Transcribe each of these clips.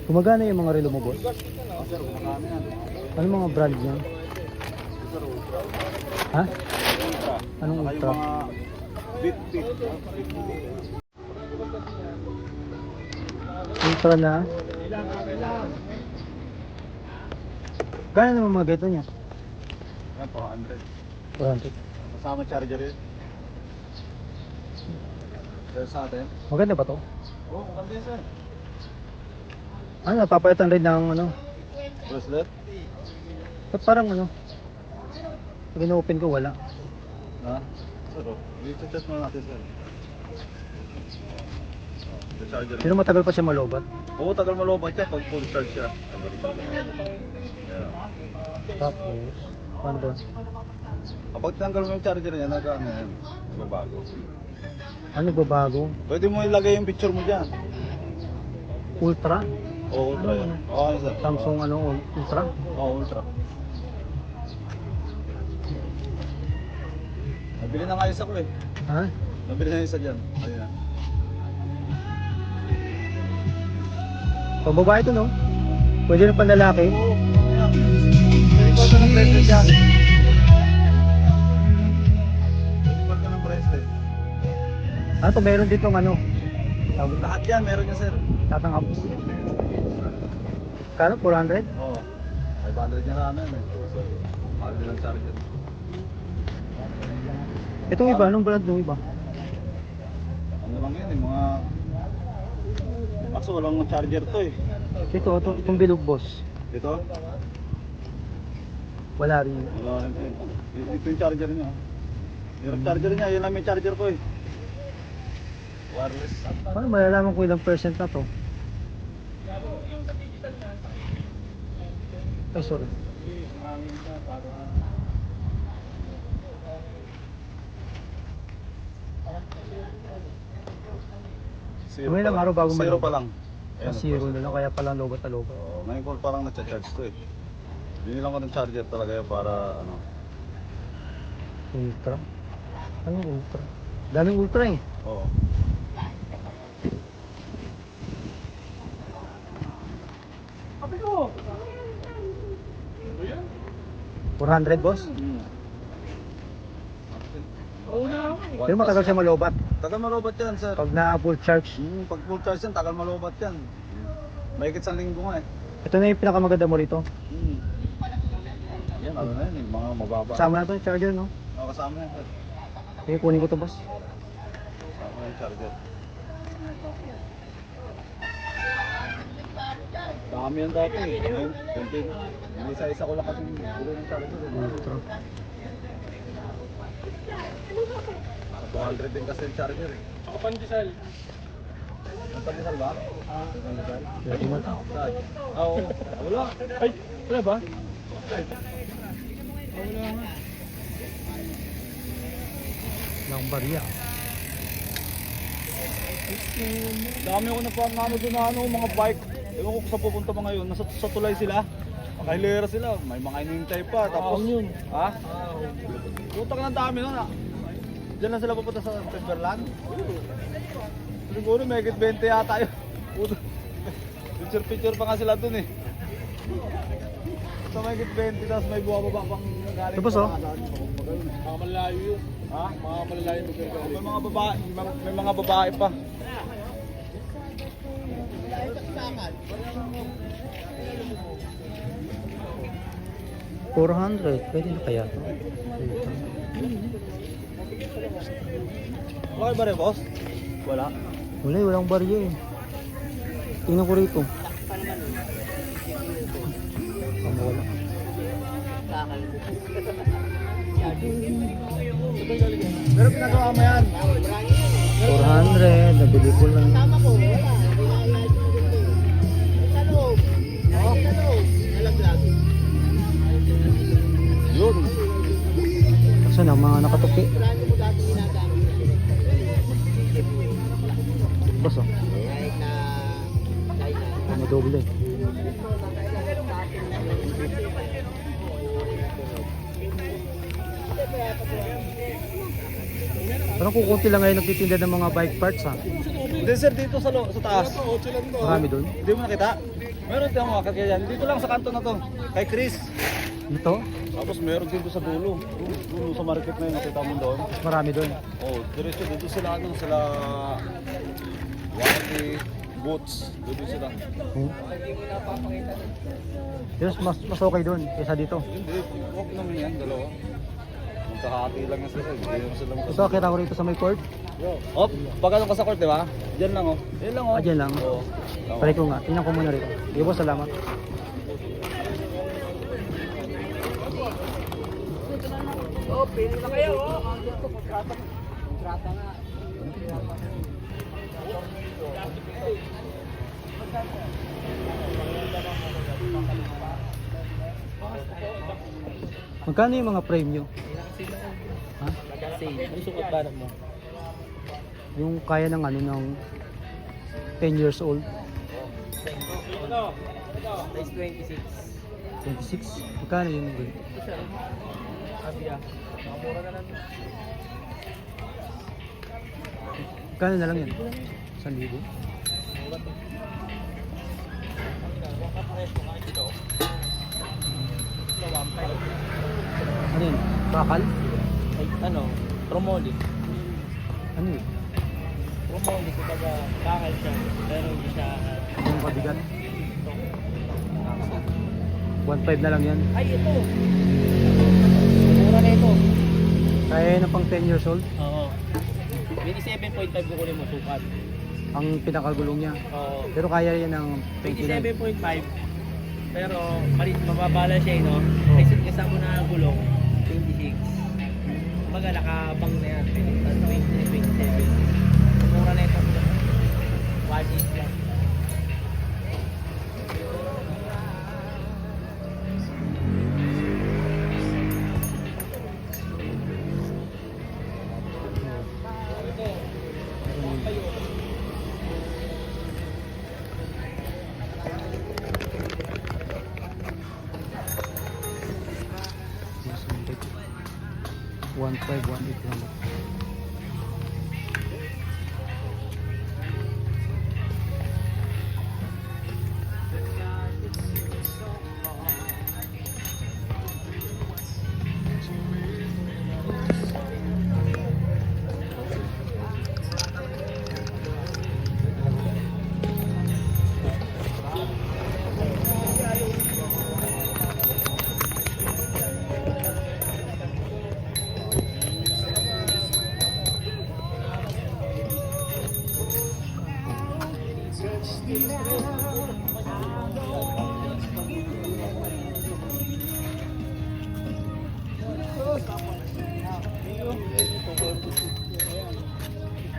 Gumagana yung mga relo mo, boss? Ano mga brand niya? Ha? Anong ultra? Ultra na? Gano'n naman mga gato niya? 400. 400. Kasama charger yun. Kaya sa atin? Maganda ba to? Oo, maganda yun sir. Ano, napapalitan rin ng ano? Bracelet? Ba't parang ano? Pag ino-open ko, wala. Ha? Sir, dito test mo natin sir. The charger. Pero matagal pa siya malobat. Oo, tagal malobat siya pag full charge siya. Yeah. Tapos, ano ba? Kapag tinanggal mo yung charger niya, nag-ano yan, babago. Ano babago? Pwede mo ilagay yung picture mo dyan. Ultra? Oo, ultra yan. Oo, ano sir? Samsung ano, Ultra? Oo, ultra. Nabili na nga isa ko eh. Ha? Nabili na isa dyan. Ayan. Pag babae ito, no? Pwede rin panlalaki. Oo, ayan. Ikaw ka ng bracelet dyan. Ikaw ka ng bracelet. Ano to, meron dito ng ano? Lahat yan, meron niya sir. Tatangap. Kano? 400? Oo. 500 niya na ano yun eh. Mahal din ang charger. Itong iba, anong brand nung iba? Ano lang yan eh, mga... Kaso walang charger to eh. Itong bilog, boss. Ito? Wala rin. Wala rin sir. Ito yung charger niya. Yung charger niya, yun lang may charger ko eh. Wireless. Paano malalaman ko ilang percent na to? Ay, sorry. Zero May ilang pa lang. araw bago Zero malobat? pa lang. Ayan, Zero na lang, kaya palang lobat na lobat. Oo, ngayon ko parang na-charge to eh. Binilang ko ng charger talaga yun para ano. Ultra? Anong ultra? Daming ultra eh. Oo. 400, boss? Pero matagal siya malobat. Tagal malobat yan sir. Pag na-full charge. Pag full charge yan, tagal malobat yan. Mahigit sa linggo nga eh. Ito na yung pinakamaganda mo rito. Yan, ano na yan, mga mababa. Kasama na ito yung charger, no? Oo, kasama yan sir. Sige, kunin ko to, boss. Kasama yung charger. Dami yan dati eh. Ngayon, isa-isa ko lang kasi ulo ng charger. Ultra. 200 din kasi yung charger eh. Ako pandesal. Ang pandesal ba? Pandesal? Pwede mo. Saan? Oo. Wala. Ay, wala ba? Lang barya. Dami ako na ano doon na ano, mga bike. Ewan ko kung saan pupunta pa ngayon. Nasa sa tulay sila. Nakahilera sila. May mga inintay pa. Tapos, yun. ha? Puta ka ng dami nun ah. Diyan lang sila pupunta sa Timberland. Siguro may higit 20 yata yun. Puta. Picture pa nga sila dun eh. So may higit 20 tapos may buwababa pang galing. Tapos, oh. Mga malayo yun. Ha? Mga malalayo lugar ka. May mga babae, may mga babae pa. $400. Pwede na kaya to? Wala ba rin boss? Wala. Wala eh, walang barya eh. Tingnan ko rito. Wala. Pero pinagawa mo yan. 400. Nabili ko lang. Yun. Saan ang mga nakatupi? Boss, oh. Doble. Parang kukunti lang ngayon nagtitinda ng mga bike parts ha. Hindi sir, dito sa taas. Marami doon. Hindi mo nakita? Meron tayong mga kakyayan. Dito lang sa kanto na to. Kay Chris. Ito, Tapos meron dito sa dulo. Dulo sa market na yun. Nakita mo doon. marami doon. Oh, diretso dito sila sila Waki, Boots. Dito sila. Yes, mas okay doon kaysa dito. Hindi, okay naman yan, dalawa. Magkahati lang yan sila. Hindi naman sila Ito, kita ko rito sa may court. Oh, pag ano ka sa court, di ba? Diyan lang oh. Diyan lang oh. Ah, dyan lang. Oo. Tama. Pare ko nga, tingnan ko muna rito. Sige boss, salamat. Magkano yung mga frame nyo? Ha? Ano sukat ba mo? Yung kaya ng ano ng 10 years old, Size 26. 26. Magkano yun? Abia. Mura na lang. Magkano na lang yan? 1,000. Ano yun? Bakal? Ay, ano? Promoli. Ano yun? Promoli, kumbaga, bakal siya. Pero hindi siya... Yung kabigat? 1,500 na lang yan. Ay, ito! Mura na ito. Kaya yun ang pang 10 years old. Oo. 27.5 kukunin mo sukat. Ang pinakagulong niya. Oo. Pero kaya yan ng 29. 27.5. Pero mababala siya, no? Kasi kasama na gulong, 26. Kumbaga nakabang na yan, 20, 27. Mura na ito. 1 lang. One five, 1,800.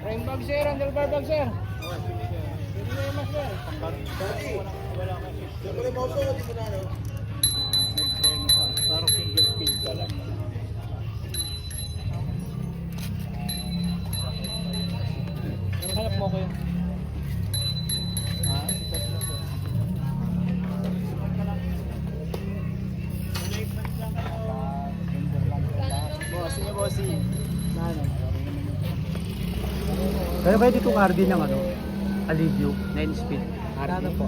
Rain bag sir, handlebar bag sir. Parang single speed ka lang. Anong hanap mo ko yun? Bossy na bossy. Ano? Kaya pwede itong RD ng ano, Alivio, 9 speed. Ano po?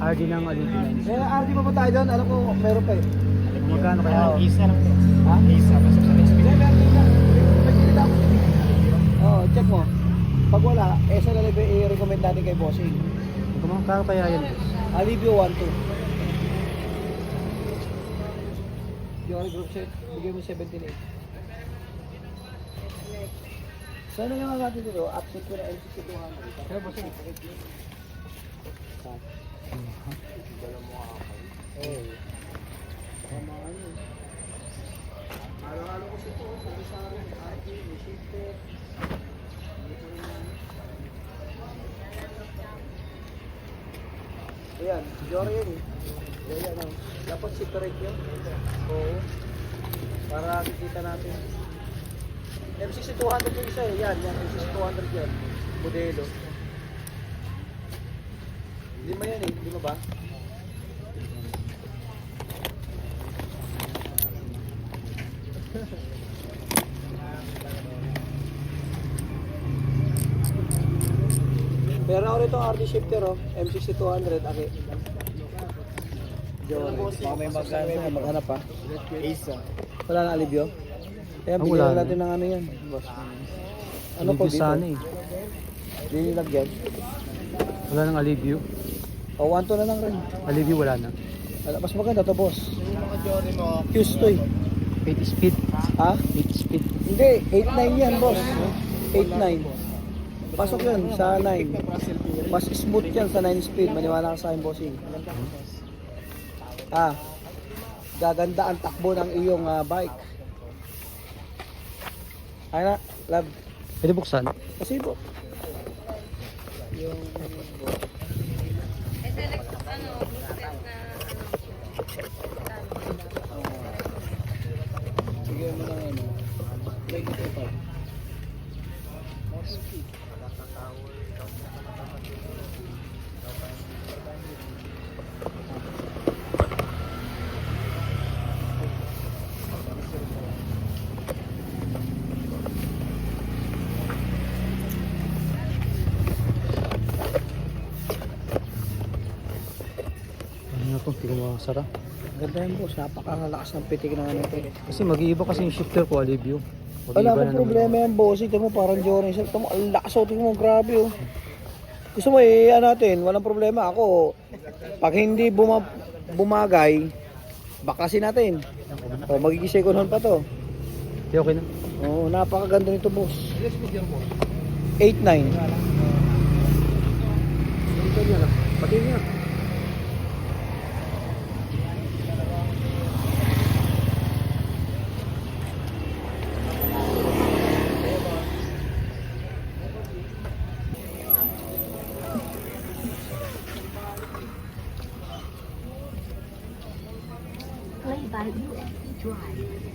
RD ng Alivio 9 speed. RD pa ba tayo doon? Alam ko, meron pa eh. Magkano kaya? Isa lang to. Ha? Isa, pasok sa next video. Oo, check mo. Pag wala, sa lalabay i-recommend natin kay Bossing. Magkano kaya yan? Alivio 1-2. Yung group set, bigay mo 17.8. Sana yung natin dito, upset ko na LCC 200. Kaya Bossing, Halo-halo ko ito, sabi-sabi, RG, shifter. Ayan, Jory yun eh. Ayan, dapat separate yun. Oo. Para kikita natin. MCC 200 yung isa eh. Yan, MCC 200 yan. Modelo. Lima yan eh, lima ba? Meron ako rito RD shifter oh, M6200 aki. Baka may maghanap pa. Isa. Wala na alibyo? Kaya Ah, bigyan wala natin ng ano yan, boss. Ano po Alibyo dito? sana eh. Linilagyan. Wala nang alibyo. O, 1-2 na lang rin. Alibyo wala na. Mas maganda to, boss. Yung mga Jory mo. Fuse to eh. 8 speed. Ha? 8 speed. Hindi, 8-9 yan, boss. 8-9. Pasok yun sa 9. Mas smooth yan sa 9 speed. Maniwala ka sa akin, bossing. Gaganda ang takbo ng iyong bike. Ay na, love. Pwede buksan. Kasi po. Sige mo na ano. Play ko pa. Ano na to? Hindi ko makasara. Ganda yan, boss. Napakalakas ng pitik ng ano ito. Kasi mag-iiba kasi yung shifter ko, alibyo. Wala Mag-iiba akong na naman. problema yan, boss. Ito mo parang Johnny. Ito mo, ang lakas o. Tingnan mo, grabe oh. Gusto mo natin, walang problema. Ako, pag hindi bumagay, bakasin natin. O, magiging second hand pa to. Hindi, okay na. Oo, napakaganda nito, boss. 8-9. Pati niya. Play by USB Drive.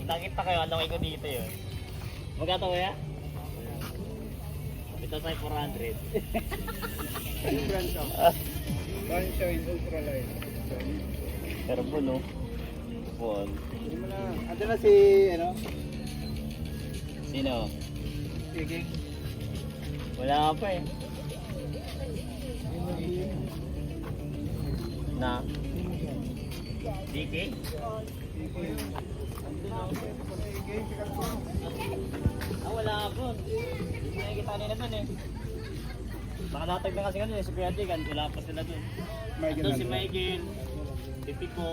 Nakita kayo, alaway ko dito yun. Magkatawa ya? Ito tayo 400. Bancho is ultralight. Pero no? Phone. Hindi mo na. Ando na si, ano? Sino? Sige. Wala ka pa eh. Na? DK? Wala ka po. Hindi nakikita nila dun eh. Nakalatag na kasi kanina si Kuya Jigan. Wala pa sila dun. Ito si Michael, si Pico,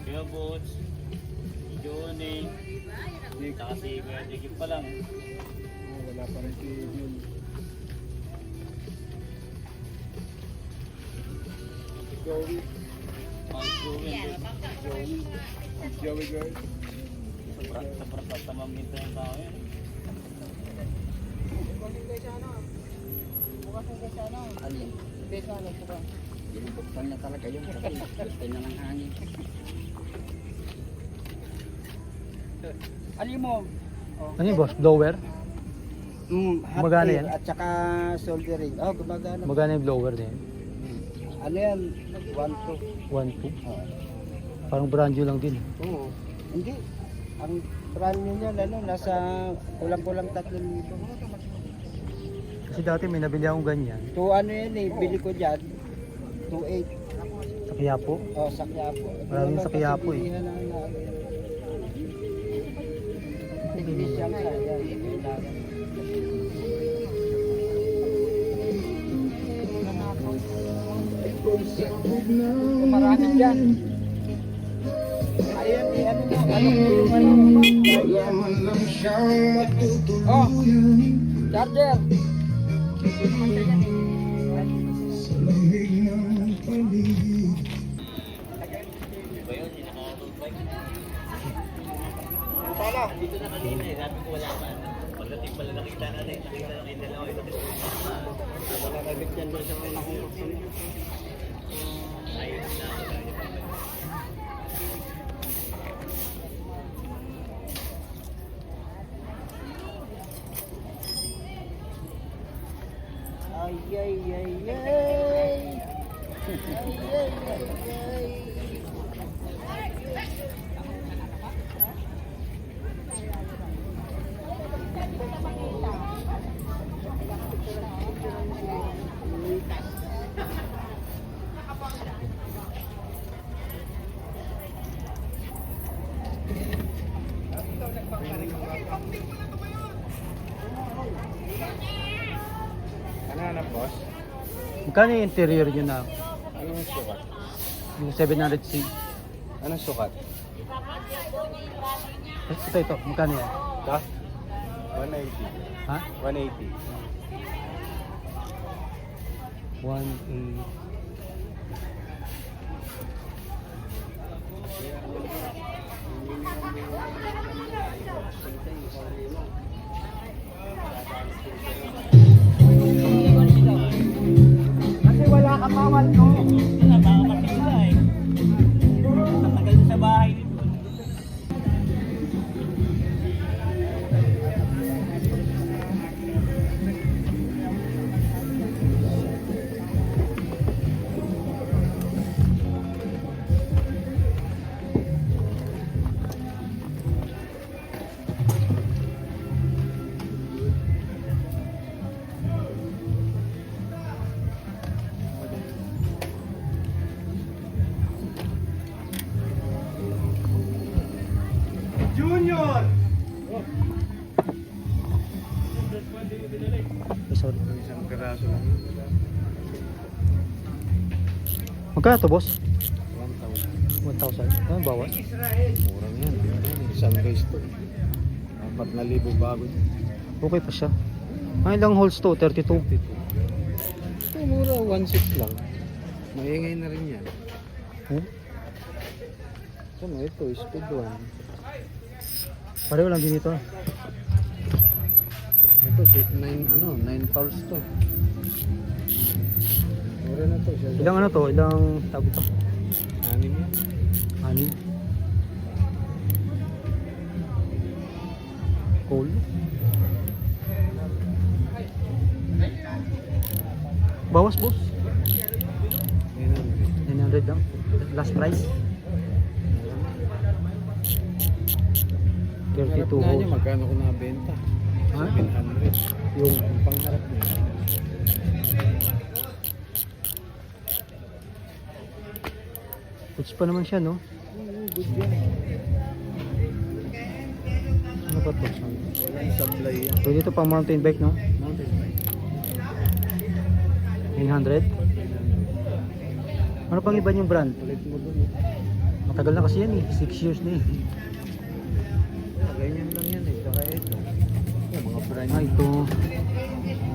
Kuya Boots, si Johnny, saka si Kuya Jigan pa lang. Wala pa rin si Jun. Joey. Joey girl. Sobrang tatamamit na yung tao yun. Binubuksan na talaga yun kasi gusto na ng hangin. Alin mo? Ano yun, boss? Blower? Hot Gumagana air yan? at saka soldering. Oh, gumagana. Magana yung blower na yun? Ano yan? 1-2. 1, 2. Oh. Parang brand new lang din. Oo. Hindi. Ang brand new niyan, nasa kulang-kulang 3,000. Kasi dati may nabili akong ganyan. To ano yan eh, bili ko dyan. 2.8. Sa Quiapo. Oh, sa Quiapo. Maraming sa Quiapo eh. Technician siya. Yan. Kailangan. Marami dyan. Ayun, ano mo, Oh, charger. Dito na kanina eh, sabi ko wala pa. Pagdating pala nakita natin, nakita na kayo dalawa. Wala kabit dyan doon sa mga nakuha. Ayun na. Ay, ay, ay, ay. Ay, ay, ay, ay. Ano na, boss? Magkano yung interior nyo na? Anong sukat? Yung 700C. Anong sukat? Ito. Magkano yan? Ito? 180. Ha? 180. 1.8. Kasi wala ka bawal ko. Wala, baka makikita eh. Matagal na sa bahay nito. Sorry. Isang piraso lang. Magkano to, boss? 1,000. 1,000. Ano bawas? Murang yan. Isang race to. 4,000 bago. Okay pa siya. Ang ilang holes to? 32. Ito mura, 1,600 lang. Maingay na rin yan. Hmm? Ito, speed 1. Pareho lang din ito. Ito, 9 pulse to. Mura na to. Ilang ano to? Ilang tawag ito? 6 yan. 6. Cool. Bawas, boss. 900 lang. Last price. 32 Harap na niya, holes. magkano ko nabenta? Ha? 700. Yung Yung pangharap niya. puts pa naman siya, no? Good yan. Ano ba to? Walang sablay yan. Pwede ito pang mountain bike, no? Mountain bike. 900. Ano pang iba yung brand? Ulit mo dun. Matagal na kasi yan eh. 6 years na eh. Ganyan lang yan eh. Saka ito. Yung mga brand. Ah, ito.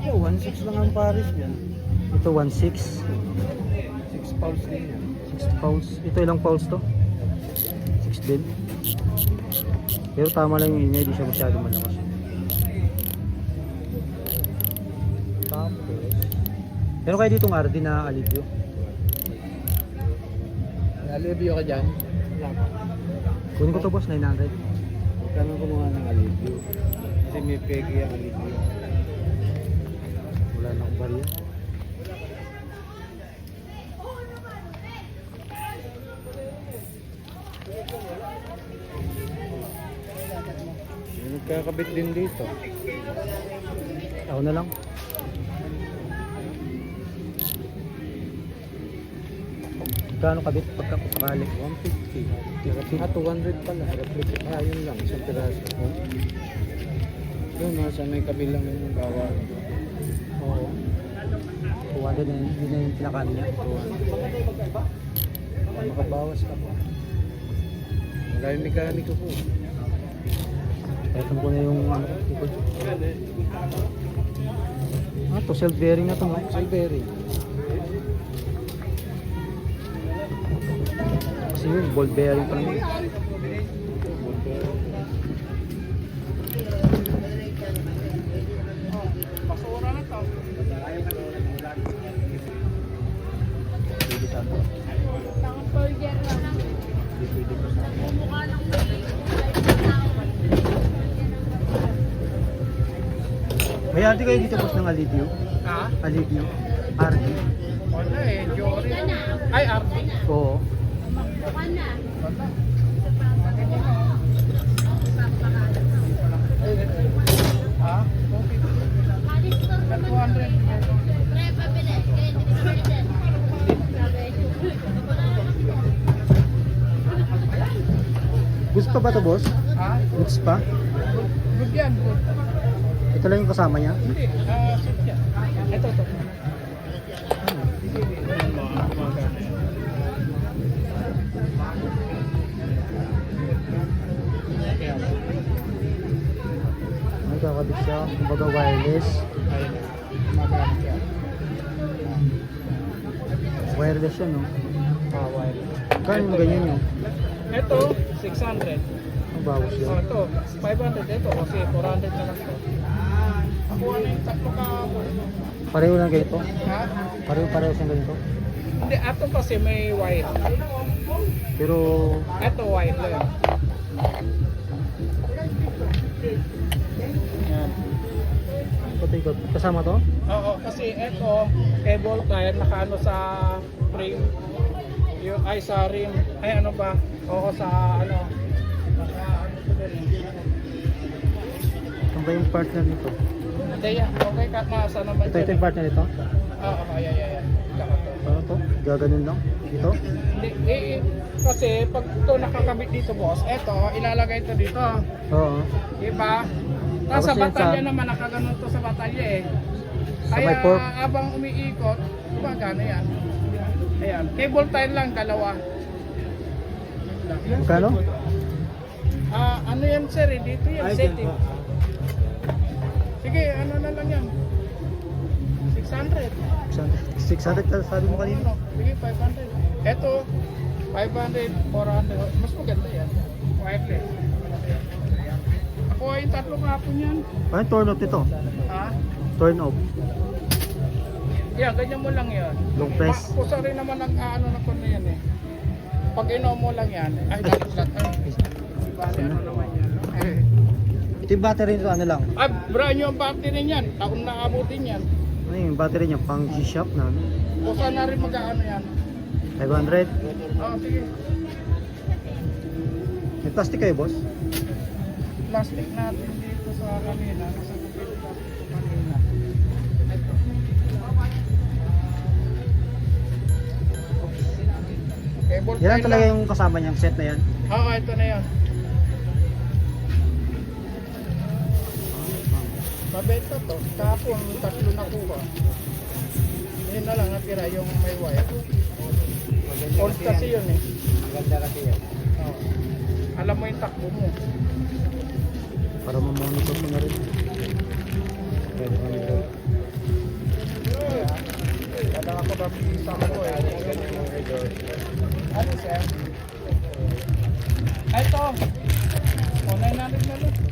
Ito, 1,600 lang ang Paris niyan. Ito 1.6. 6 pounds din yan. 6 pounds. Ito ilang pounds to? 6 din. Pero tama lang yung ingay. Di siya masyado malakas. Tapos. Pero kayo ditong RD na alivio. Alivio ka dyan? Kunin ko to, boss. 900. Magkano kumuha ng alivio? Kasi may pegi ang alivio. Wala na akong barya. May nagkakabit din dito. Ako na lang. Magkano kabit pagkakasakali? 150. 200 pala. Replica. Yun lang. Isang piraso. Yun, nasa may kabilang yung gawa. Oo. 200 na yun na yung pinakano niya. Makabawas ka po. Magayong mekaniko po. Ito ko na yung ano, likod. Ah, to self bearing na to, no? Silvery. Kasi yun, ball bearing pa lang. May ate kayo dito boss ng Alivio? Ha? Alivio? RD? Wala eh, Jory. Ay, RD. Oo. Ha? 200. Gusto pa ba to boss? Ha? Goods pa? Good yan, good. Ito lang yung kasama niya? Hindi, sit yan. Ito. May kakabit siya, kumbaga wireless. Wireless siya, no? Kano yung ganyan nyo? Ito, 600. Ang bawas So, yun. ito, 500 ito kasi 400 na lang ito. Ako ano yung tatlo ka Pareho lang ganito? ha? Pareho siyang ganito? Hindi, ito kasi may white. Pero, Ito white lang. Yan. ito, kasama to? Oo, kasi ito, cable tie, nakaano sa frame. Yung, ay sa rim. Ay ano ba? Oo, sa ano. Naka-ano ko din. Ano ba yung partner nito? Hindi yan. Okay ka, nasa naman Ito yung partner nito? Oo, ay. Tsaka to. Ano to? Gaganon lang? Dito? Hindi, kasi pag ito nakakabit dito boss, ito, ilalagay ito dito. Oo. Diba? Tapos Tapos sa yan batalya sa- naman, nakaganon to sa batalya eh. Sa Kaya may fork? habang umiikot, gumagana yan. Ayan, cable tie lang, dalawa. Magkano? Ano yan sir, eh, dito yan, setting. Sige, ano na lang yan. 600. 600 ka sabi mo kanina? Sige, 500. Ito, 500, 400. Mas maganda yan. Wireless. Ako ay yung tatlo kapon yan. Paano turn off nito? Ha? Turn off. Yan, ganyan mo lang yan. Long press. Kusa rin naman ang ano na ko na yan eh. Pag inom mo lang yan, ay dapat lahat. Base ano naman yan. Ito yung battery nito, ano lang? Ay, brand new ang battery niyan. Taon na abutin yan. Ano yung battery niya? Pang G-Shop na ano? Kusa na rin mag-ano yan. 500? Sige. May plastic kayo boss? Plastic natin dito sa kanina. Nasa kupit plastic kanina. Ito. Cable Yan tie talaga lang. yung kasama niyang set na yan. Oo, ito na yan. Mabenta to. Kapon, tatlo na kuha. Yun na lang natira yung may wire. Old kasi yun eh. Maganda kasi yan. Oo. Alam mo yung takbo mo. Para mamonitor mo na rin. Pwede kami ito. Kaya ako nabisa ko eh. Ano sir? Ito. O, 900 na lang.